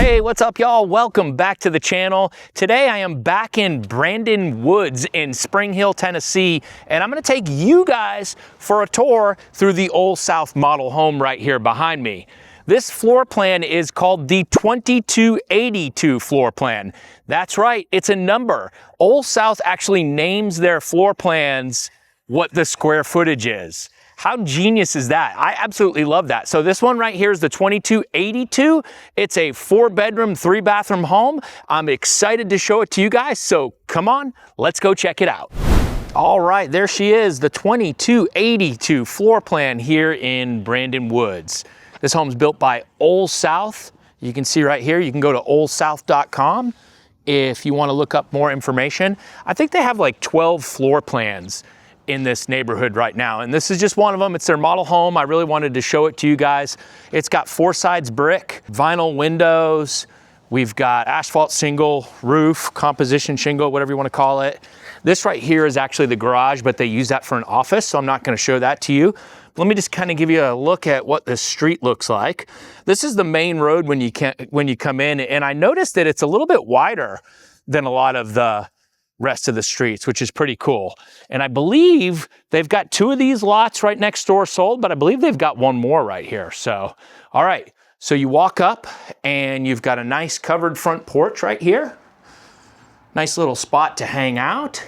Hey, what's up y'all? Welcome back to the channel. Today I am back in Brandon Woods in Spring Hill, Tennessee, and I'm gonna take you guys for a tour through the Old South model home right here behind me. This floor plan is called the 2282 floor plan. That's right, it's a number. Old South actually names their floor plans what the square footage is. How genius is that? I absolutely love that. So this one right here is the 2282. It's a 4-bedroom, 3-bathroom home. I'm excited to show it to you guys. So come on, let's go check it out. All right, there she is, the 2282 floor plan here in Brandon Woods. This home's built by Old South. You can see right here, you can go to oldsouth.com if you want to look up more information. I think they have like 12 floor plans in this neighborhood right now, and this is just one of them. It's their model home. I really wanted to show it to you guys. It's got 4 sides brick, vinyl windows. We've got asphalt shingle roof, composition shingle, whatever you want to call it. This right here is actually the garage, but they use that for an office, so I'm not going to show that to you. Let me just kind of give you a look at what this street looks like. This is the main road when you come in, and I noticed that it's a little bit wider than a lot of the rest of the streets, which is pretty cool. And I believe they've got 2 of these lots right next door sold, but I believe they've got 1 more right here. So, all right. So you walk up and you've got a nice covered front porch right here. Nice little spot to hang out.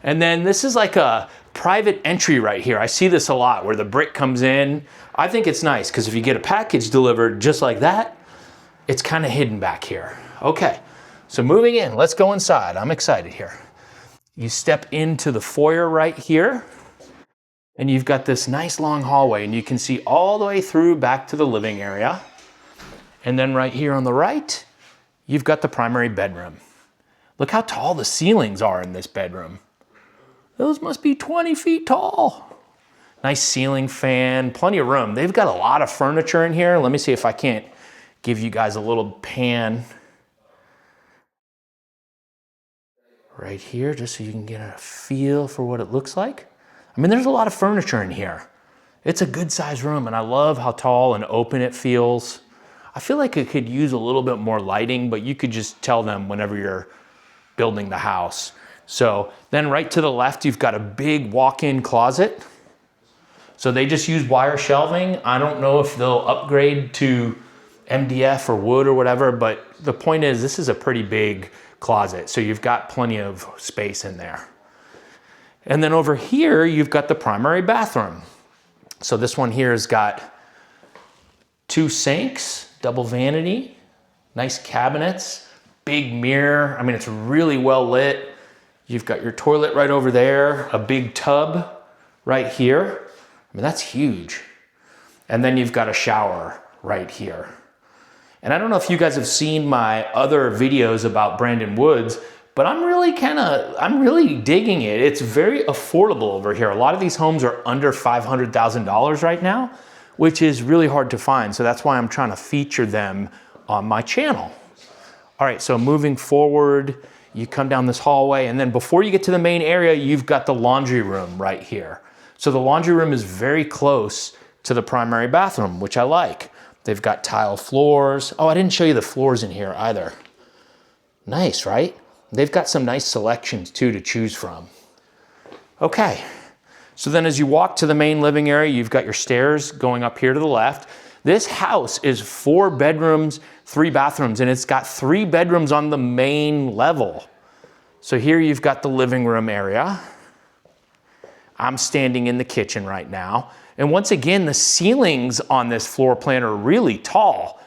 And then this is like a private entry right here. I see this a lot where the brick comes in. I think it's nice because if you get a package delivered just like that, it's kind of hidden back here. Okay. So moving in, let's go inside. I'm excited here. You step into the foyer right here, and you've got this nice long hallway, and you can see all the way through back to the living area. And then right here on the right, you've got the primary bedroom. Look how tall the ceilings are in this bedroom. Those must be 20 feet tall. Nice ceiling fan, plenty of room. They've got a lot of furniture in here. Let me see if I can't give you guys a little pan right here, just so you can get a feel for what it looks like. I mean, there's a lot of furniture in here. It's a good sized room, and I love how tall and open it feels. I feel like it could use a little bit more lighting, but you could just tell them whenever you're building the house. So then right to the left, you've got a big walk-in closet. So they just use wire shelving. I don't know if they'll upgrade to MDF or wood or whatever, but the point is this is a pretty big closet. So you've got plenty of space in there. And then over here, you've got the primary bathroom. So this one here has got 2 sinks, double vanity, nice cabinets, big mirror. I mean, it's really well lit. You've got your toilet right over there, a big tub right here. I mean, that's huge. And then you've got a shower right here. And I don't know if you guys have seen my other videos about Brandon Woods, but I'm really digging it. It's very affordable over here. A lot of these homes are under $500,000 right now, which is really hard to find. So that's why I'm trying to feature them on my channel. All right, so moving forward, you come down this hallway, and then before you get to the main area, you've got the laundry room right here. So the laundry room is very close to the primary bathroom, which I like. They've got tile floors. Oh, I didn't show you the floors in here either. Nice, right? They've got some nice selections too to choose from. Okay, so then as you walk to the main living area, you've got your stairs going up here to the left. This house is 4 bedrooms, 3 bathrooms, and it's got 3 bedrooms on the main level. So here you've got the living room area. I'm standing in the kitchen right now. And once again, the ceilings on this floor plan are really tall.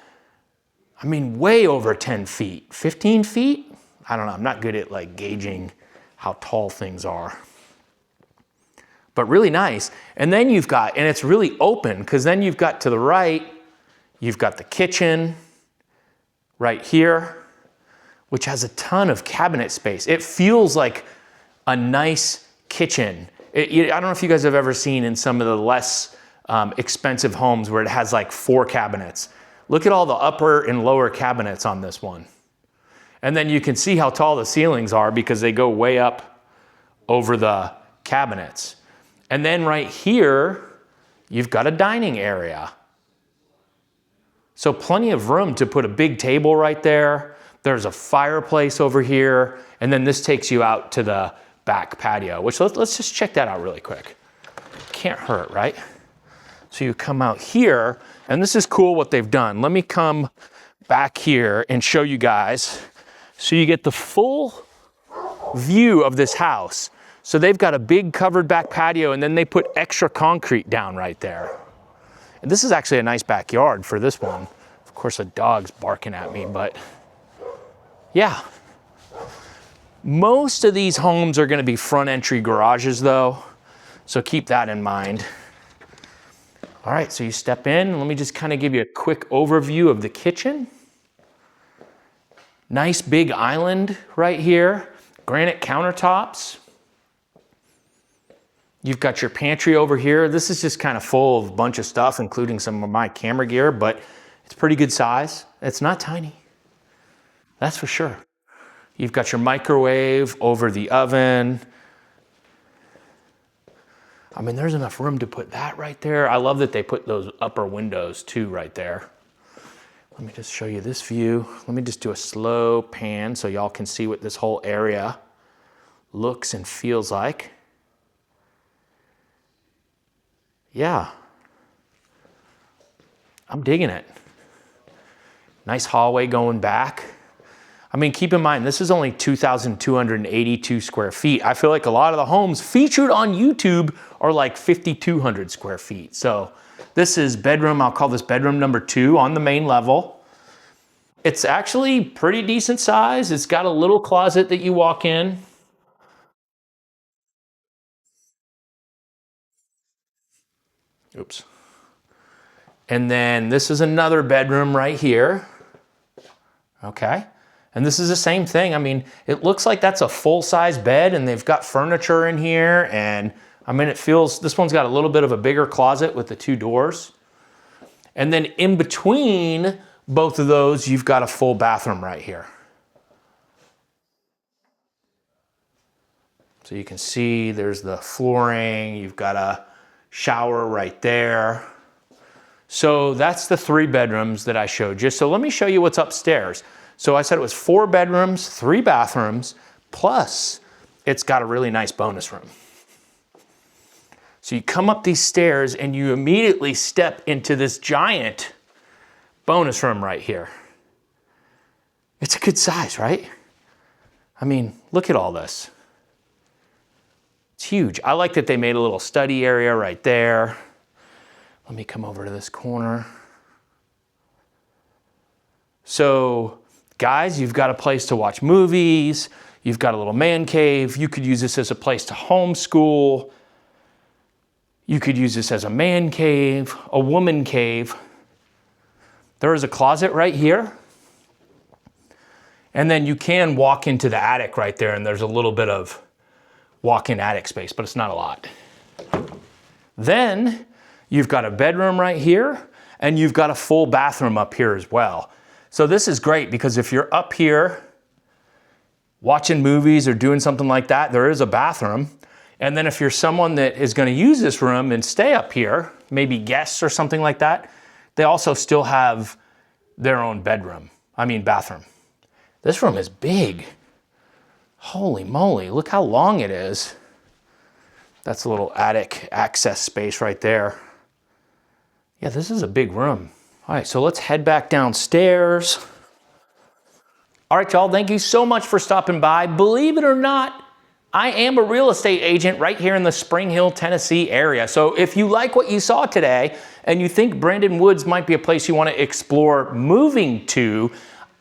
I mean, way over 10 feet, 15 feet? I don't know, I'm not good at like gauging how tall things are. But really nice. And then you've got, and it's really open, because then you've got to the right, you've got the kitchen right here, which has a ton of cabinet space. It feels like a nice kitchen. I don't know if you guys have ever seen in some of the less expensive homes where it has like 4 cabinets. Look at all the upper and lower cabinets on this one. And then you can see how tall the ceilings are because they go way up over the cabinets. And then right here, you've got a dining area. So plenty of room to put a big table right there. There's a fireplace over here. And then this takes you out to the back patio, which let's just check that out really quick. Can't hurt, right? So you come out here, and this is cool what they've done. Let me come back here and show you guys. So you get the full view of this house. So they've got a big covered back patio, and then they put extra concrete down right there. And this is actually a nice backyard for this one. Of course, a dog's barking at me, but yeah. Most of these homes are gonna be front entry garages though, so keep that in mind. All right, so you step in, let me just kind of give you a quick overview of the kitchen. Nice big island right here, granite countertops. You've got your pantry over here. This is just kind of full of a bunch of stuff, including some of my camera gear, but it's pretty good size. It's not tiny, that's for sure. You've got your microwave over the oven. I mean, there's enough room to put that right there. I love that they put those upper windows too right there. Let me just show you this view. Let me just do a slow pan so y'all can see what this whole area looks and feels like. Yeah, I'm digging it. Nice hallway going back. I mean, keep in mind, this is only 2,282 square feet. I feel like a lot of the homes featured on YouTube are like 5,200 square feet. So this is bedroom, I'll call this bedroom number 2 on the main level. It's actually pretty decent size. It's got a little closet that you walk in. Oops. And then this is another bedroom right here. Okay. And this is the same thing. I mean, it looks like that's a full-size bed and they've got furniture in here. And I mean, it feels, this one's got a little bit of a bigger closet with the 2 doors. And then in between both of those, you've got a full bathroom right here. So you can see there's the flooring, you've got a shower right there. So that's the 3 bedrooms that I showed you. So let me show you what's upstairs. So I said it was 4 bedrooms, 3 bathrooms, plus it's got a really nice bonus room. So you come up these stairs and you immediately step into this giant bonus room right here. It's a good size, right? I mean, look at all this. It's huge. I like that they made a little study area right there. Let me come over to this corner. So guys, you've got a place to watch movies. You've got a little man cave. You could use this as a place to homeschool. You could use this as a man cave, a woman cave. There is a closet right here. And then you can walk into the attic right there, and there's a little bit of walk-in attic space, but it's not a lot. Then you've got a bedroom right here, and you've got a full bathroom up here as well. So this is great because if you're up here watching movies or doing something like that, there is a bathroom. And then if you're someone that is going to use this room and stay up here, maybe guests or something like that, they also still have their own bathroom. This room is big. Holy moly, look how long it is. That's a little attic access space right there. Yeah, this is a big room. All right, so let's head back downstairs. All right, y'all, thank you so much for stopping by. Believe it or not, I am a real estate agent right here in the Spring Hill, Tennessee area. So if you like what you saw today and you think Brandon Woods might be a place you want to explore moving to,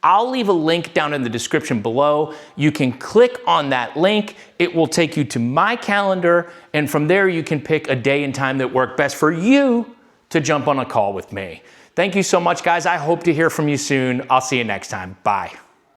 I'll leave a link down in the description below. You can click on that link. It will take you to my calendar, and from there you can pick a day and time that work best for you to jump on a call with me. Thank you so much, guys. I hope to hear from you soon. I'll see you next time. Bye.